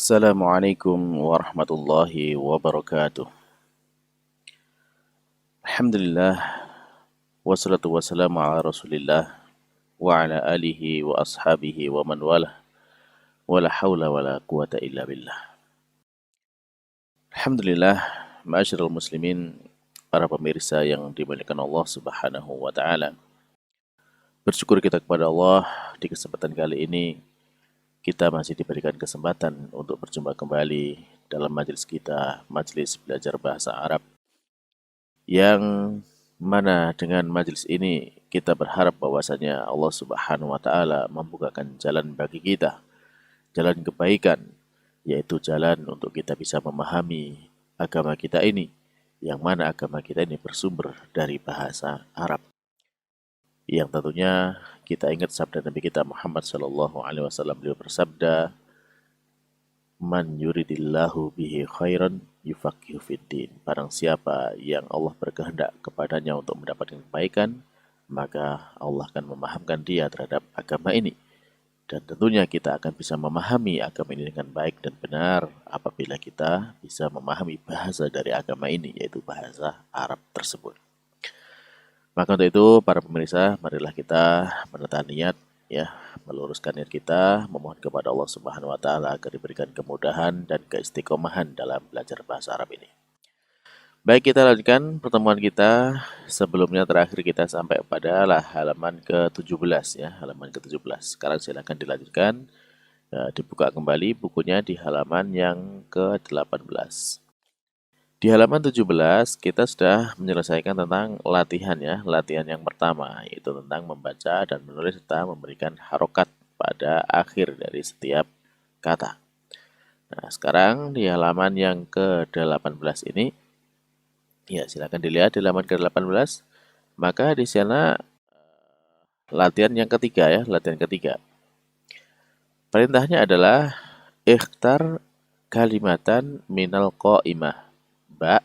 Assalamualaikum warahmatullahi wabarakatuh. Alhamdulillah, wassalatu wassalamu ala rasulillah wa ala alihi wa ashabihi wa man walah, wa la hawla wa la quwata illa billah. Alhamdulillah, ma'asyiral muslimin, para pemirsa yang dimuliakan Allah subhanahu wa ta'ala. Bersyukur kita kepada Allah di kesempatan kali ini kita masih diberikan kesempatan untuk berjumpa kembali dalam majelis kita, majelis belajar bahasa Arab, yang mana dengan majelis ini kita berharap bahwasanya Allah Subhanahu wa taala membukakan jalan bagi kita, jalan kebaikan, yaitu jalan untuk kita bisa memahami agama kita ini, yang mana agama kita ini bersumber dari bahasa Arab. Yang tentunya kita ingat sabda Nabi kita Muhammad sallallahu alaihi wasallam, beliau bersabda, "Man yuridillahu bihi khairan yufaqihu fiddin." Barang siapa yang Allah berkehendak kepadanya untuk mendapatkan kebaikan, maka Allah akan memahamkan dia terhadap agama ini. Dan tentunya kita akan bisa memahami agama ini dengan baik dan benar apabila kita bisa memahami bahasa dari agama ini, yaitu bahasa Arab tersebut. Maka untuk itu, para pemirsa, marilah kita menata niat, ya, meluruskan niat kita, memohon kepada Allah Subhanahu wa taala agar diberikan kemudahan dan keistiqomahan dalam belajar bahasa Arab ini. Baik, kita lanjutkan pertemuan kita. Sebelumnya terakhir kita sampai pada halaman ke-17, ya, halaman ke-17. Sekarang silakan dilanjutkan, dibuka kembali bukunya di halaman yang ke-18. Di halaman 17 kita sudah menyelesaikan tentang latihan, ya. Latihan yang pertama yaitu tentang membaca dan menulis serta memberikan harokat pada akhir dari setiap kata. Nah, sekarang di halaman yang ke-18 ini, ya, silakan dilihat di halaman ke-18. Maka di sana latihan yang ketiga, ya, latihan ketiga. Perintahnya adalah ikhtar kalimatan minal qaimah ba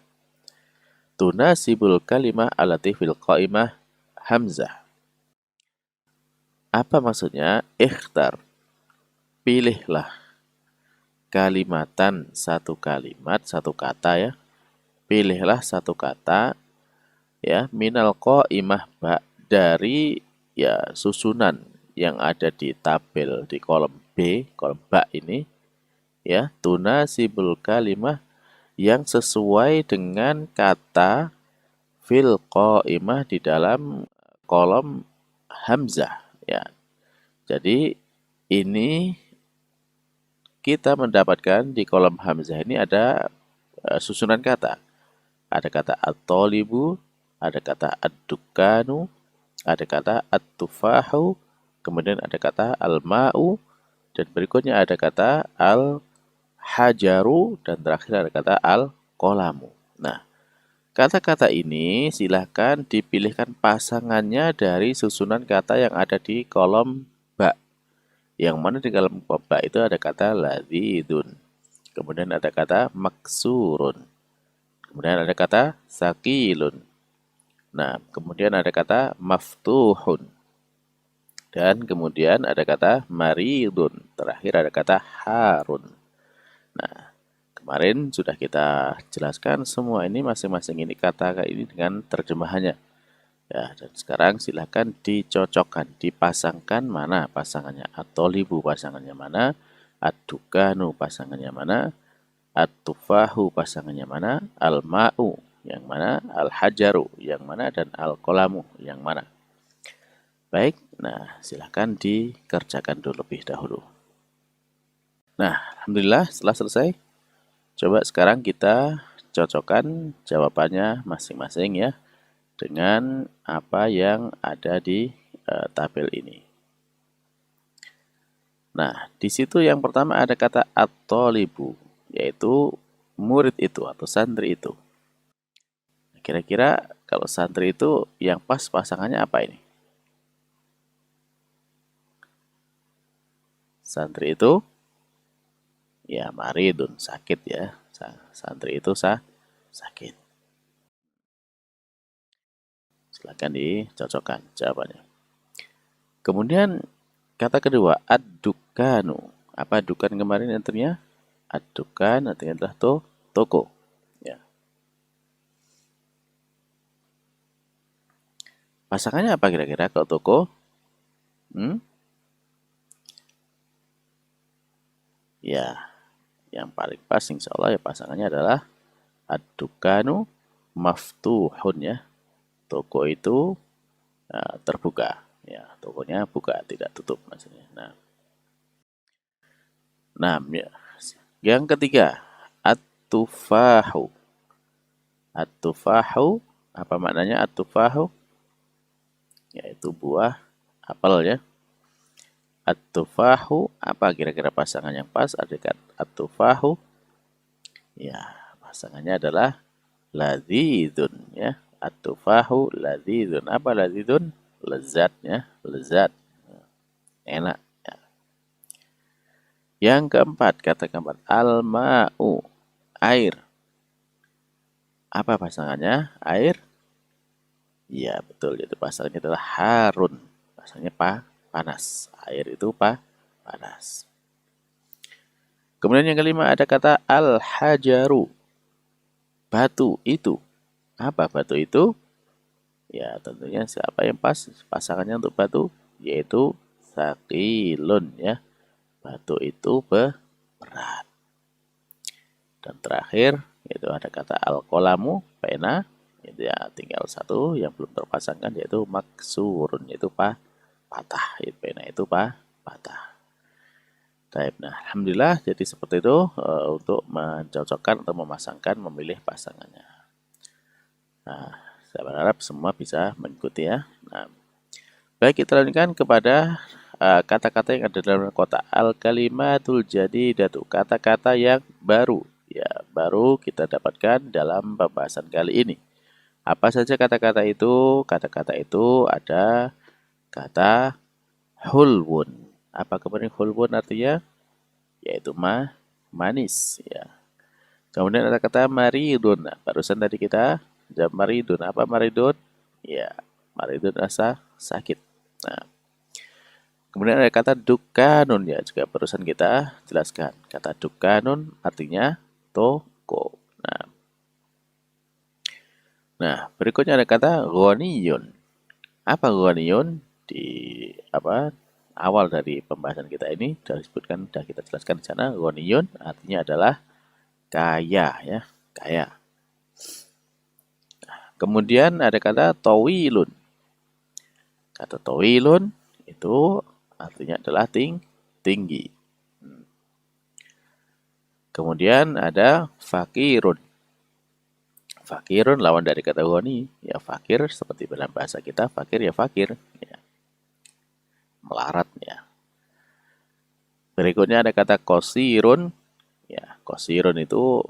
tunasibul kalimah alati fil qaimah hamzah. Apa maksudnya? Ikhtar, pilihlah, kalimatan, satu kalimat, satu kata, ya. Pilihlah satu kata, ya, minal qaimah ba, dari, ya, susunan yang ada di tabel di kolom B, kolom ba ini, ya, tunasibul kalimah, yang sesuai dengan kata fil qaimah di dalam kolom hamzah, ya. Jadi ini kita mendapatkan di kolom hamzah ini ada susunan kata. Ada kata at-talibu, ada kata ad-dukanu, ada kata at-tufahu, kemudian ada kata al-ma'u, dan berikutnya ada kata al-hajaru, dan terakhir ada kata al-qalamu. Nah, kata-kata ini silahkan dipilihkan pasangannya dari susunan kata yang ada di kolom ba. Yang mana di kolom ba itu ada kata ladzidun, kemudian ada kata maksurun, kemudian ada kata sakilun. Nah, kemudian ada kata maftuhun, dan kemudian ada kata maridun. Terakhir ada kata harun. Nah, kemarin sudah kita jelaskan semua ini, masing-masing ini kata ini dengan terjemahannya. Ya, dan sekarang silahkan dicocokkan, dipasangkan mana pasangannya. At-tolibu pasangannya mana, ad-dukanu pasangannya mana, at-tufahu pasangannya mana, al-ma'u yang mana, al-hajaru yang mana, dan al-qalamu yang mana. Baik, nah silahkan dikerjakan dulu lebih dahulu. Nah, alhamdulillah setelah selesai, coba sekarang kita cocokkan jawabannya masing-masing, ya, dengan apa yang ada di tabel ini. Nah, di situ yang pertama ada kata at-talibu, yaitu murid itu atau santri itu. Kira-kira kalau santri itu yang pas pasangannya apa ini? Santri itu, ya, maridun, sakit, ya. Santri itu sakit. Silakan dicocokkan jawabannya. Kemudian kata kedua, ad-dukanu. Apa dukan kemarin enternya? Ad-dukan artinya adalah toko. Ya. Pasangannya apa kira-kira kalau toko? Hmm? Ya, yang paling pas insya Allah ya pasangannya adalah ad-dukanu maftuhun ya. Toko itu terbuka. Ya, tokonya buka, tidak tutup maksudnya. Nah, ya. Yang ketiga, at-tufahu. At-tufahu, apa maknanya at-tufahu? Yaitu buah apel ya. At-tufahu, apa kira-kira pasangan yang pas? Adekat at-tufahu. Ya, pasangannya adalah ladzidun ya. At-tufahu ladzidun. Apa ladzidun? Lezat ya, lezat. Enak. Ya. Yang keempat, kata keempat, al-ma'u, air. Apa pasangannya? Air. Iya, betul. Itu pasangannya adalah harun. Pasangannya panas. Air itu panas. Kemudian yang kelima ada kata al-hajaru. Batu itu. Apa batu itu? Ya, tentunya siapa yang pas pasangannya untuk batu? Yaitu sakilun ya. Batu itu berat. Dan terakhir, yaitu ada kata al-qalamu, pena. Itu ya tinggal satu yang belum terpasangkan yaitu maksurun, yaitu patah. Pena itu patah. Baik, nah alhamdulillah jadi seperti itu untuk mencocokkan atau memasangkan memilih pasangannya. Nah, saya berharap semua bisa mengikuti ya. Nah, baik kita lanjutkan kepada kata-kata yang ada dalam kotak al-kalimatul jadidatu, kata-kata yang baru. Ya, baru kita dapatkan dalam pembahasan kali ini. Apa saja kata-kata itu? Kata-kata itu ada kata hulwun. Apa kemudian hulwun artinya? Yaitu manis. Ya. Kemudian ada kata maridun. Nah, barusan tadi kita jawab maridun. Apa maridun? Ya, maridun rasa sakit. Nah, kemudian ada kata dukanun ya, juga barusan kita jelaskan. Kata dukanun artinya toko. Nah, berikutnya ada kata ghaniyun. Apa ghaniyun? Di awal dari pembahasan kita ini sudah disebutkan, sudah kita jelaskan di sana. Ghaniyun artinya adalah kaya ya, kaya. Kemudian ada kata tawilun. Kata tawilun itu artinya adalah tinggi. Kemudian ada fakirun. Fakirun lawan dari kata ghani. Ya fakir seperti dalam bahasa kita, fakir ya fakir. Ya. Melarat ya. Berikutnya ada kata kosirun. Ya, kosirun itu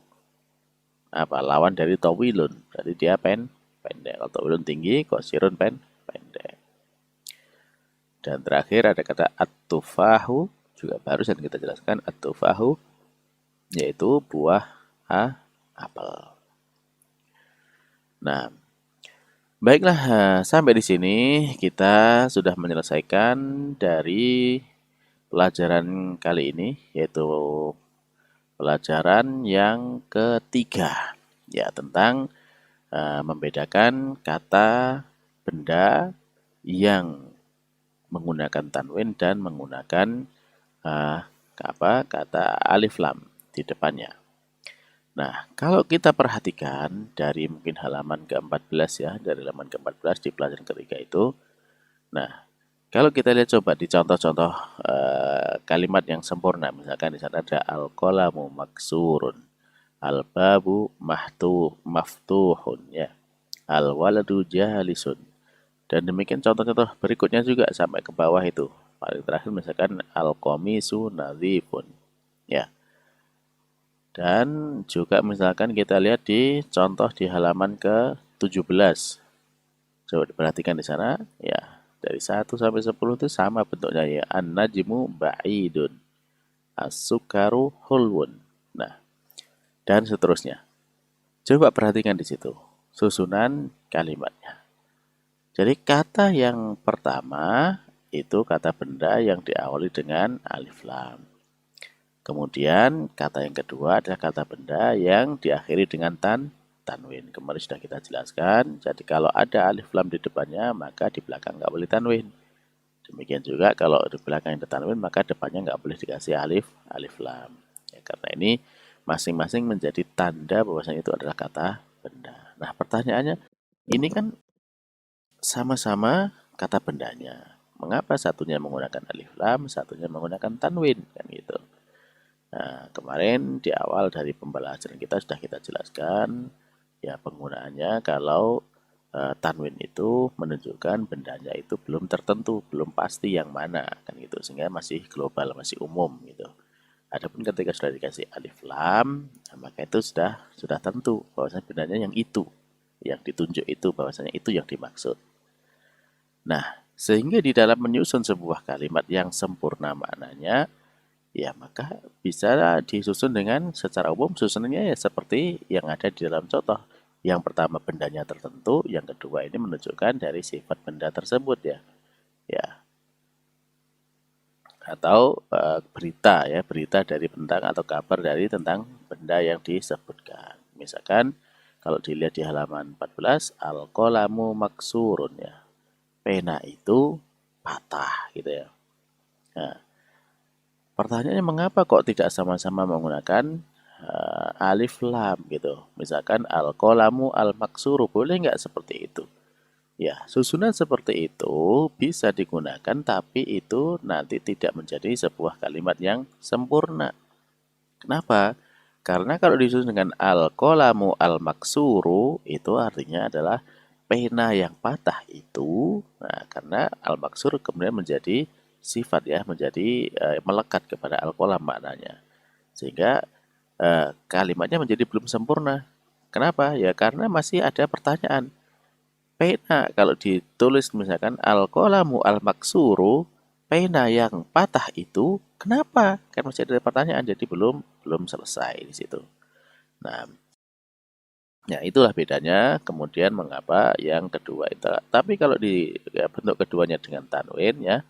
lawan dari tawilun. Berarti dia pendek. Kalau tawilun tinggi, kosirun pendek. Dan terakhir ada kata at-tufahu. Juga barusan kita jelaskan at-tufahu. Yaitu buah apel. Nah, baiklah, sampai di sini kita sudah menyelesaikan dari pelajaran kali ini, yaitu pelajaran yang ketiga, ya tentang membedakan kata benda yang menggunakan tanwin dan menggunakan kata alif lam di depannya. Nah, kalau kita perhatikan dari mungkin halaman ke-14 ya, dari halaman ke-14 di pelajaran ketiga itu. Nah, kalau kita lihat coba di contoh-contoh kalimat yang sempurna, misalkan di sana ada al-qalamu maksurun, al-babu maftuhun ya, al-waladu jalisun. Dan demikian contoh-contoh berikutnya juga sampai ke bawah itu. Paling terakhir misalkan al-qamisu nadhifun ya. Dan juga misalkan kita lihat di contoh di halaman ke-17. Coba diperhatikan di sana ya. Dari 1 sampai 10 itu sama bentuknya ya. An-najmu ba'idun. As-sukaru hulwun. Nah, dan seterusnya. Coba perhatikan di situ susunan kalimatnya. Jadi kata yang pertama itu kata benda yang diawali dengan alif lam. Kemudian kata yang kedua adalah kata benda yang diakhiri dengan tanwin. Kemarin sudah kita jelaskan. Jadi kalau ada alif lam di depannya, maka di belakang nggak boleh tanwin. Demikian juga kalau di belakang ada tanwin, maka depannya nggak boleh dikasih alif lam. Ya, karena ini masing-masing menjadi tanda bahwasanya itu adalah kata benda. Nah, pertanyaannya, ini kan sama-sama kata bendanya. Mengapa satunya menggunakan alif lam, satunya menggunakan tanwin, kan gitu. Nah, kemarin di awal dari pembelajaran kita sudah kita jelaskan ya penggunaannya kalau tanwin itu menunjukkan bendanya itu belum tertentu, belum pasti yang mana kan gitu, sehingga masih global, masih umum gitu. Adapun ketika sudah dikasih alif lam, nah, maka itu sudah tentu bahwasanya bendanya yang itu, yang ditunjuk itu bahwasanya itu yang dimaksud. Nah, sehingga di dalam menyusun sebuah kalimat yang sempurna maknanya, ya maka bisa disusun dengan secara umum susunannya ya seperti yang ada di dalam contoh. Yang pertama bendanya tertentu, yang kedua ini menunjukkan dari sifat benda tersebut ya. Ya. Atau berita ya, berita dari tentang atau kabar dari tentang benda yang disebutkan. Misalkan kalau dilihat di halaman 14, al-qalamu maksurun ya. Pena itu patah gitu ya. Nah, pertanyaannya mengapa kok tidak sama-sama menggunakan alif lam gitu. Misalkan al-qalamu al-maksuru, boleh nggak seperti itu? Ya, susunan seperti itu bisa digunakan tapi itu nanti tidak menjadi sebuah kalimat yang sempurna. Kenapa? Karena kalau disusun dengan al-qalamu al-maksuru itu artinya adalah pena yang patah itu. Nah, karena al-maksur kemudian menjadi sifat ya, menjadi melekat kepada al-qalam maknanya. Sehingga kalimatnya menjadi belum sempurna. Kenapa? Ya karena masih ada pertanyaan. Pena kalau ditulis misalkan al-qalamu al-maksuru, pena yang patah itu kenapa? Kan masih ada pertanyaan jadi belum selesai di situ. Nah, ya itulah bedanya. Kemudian mengapa yang kedua itu. Tapi kalau di ya, bentuk keduanya dengan tanwin ya,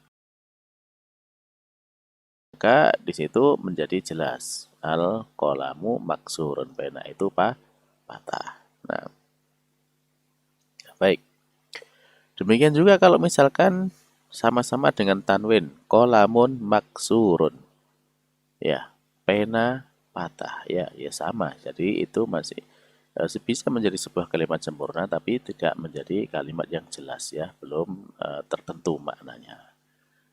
maka di situ menjadi jelas al-qalamu maksurun, pena itu patah. Nah, baik. Demikian juga kalau misalkan sama-sama dengan tanwin, qalamun maksurun. Ya, pena patah. Ya sama. Jadi itu masih bisa menjadi sebuah kalimat sempurna tapi tidak menjadi kalimat yang jelas ya, belum tertentu maknanya.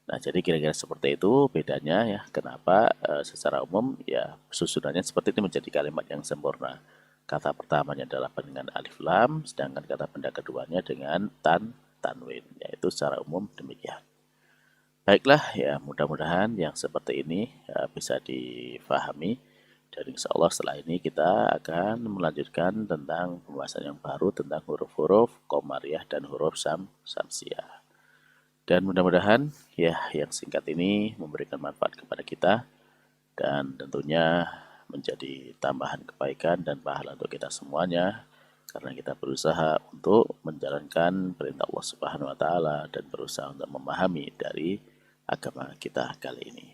Nah, jadi kira-kira seperti itu bedanya ya. Kenapa secara umum ya susunannya seperti itu menjadi kalimat yang sempurna. Kata pertamanya adalah dengan alif lam, sedangkan kata benda keduanya dengan tanwin. Yaitu secara umum demikian. Baiklah ya, mudah-mudahan yang seperti ini bisa difahami. Dan insya Allah setelah ini kita akan melanjutkan tentang pembahasan yang baru tentang huruf-huruf Qamariyah dan huruf Samsiyah. Dan mudah-mudahan ya yang singkat ini memberikan manfaat kepada kita dan tentunya menjadi tambahan kebaikan dan pahala untuk kita semuanya karena kita berusaha untuk menjalankan perintah Allah Subhanahu wa taala dan berusaha untuk memahami dari agama kita kali ini.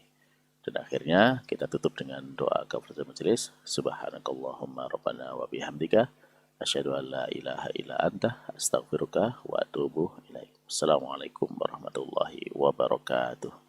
Dan akhirnya kita tutup dengan doa kafaratul majelis. Subhanakallahumma rabbana wa bihamdika asyhadu an la ilaha illa anta astaghfiruka wa atubu ilaik. Assalamualaikum warahmatullahi wabarakatuh.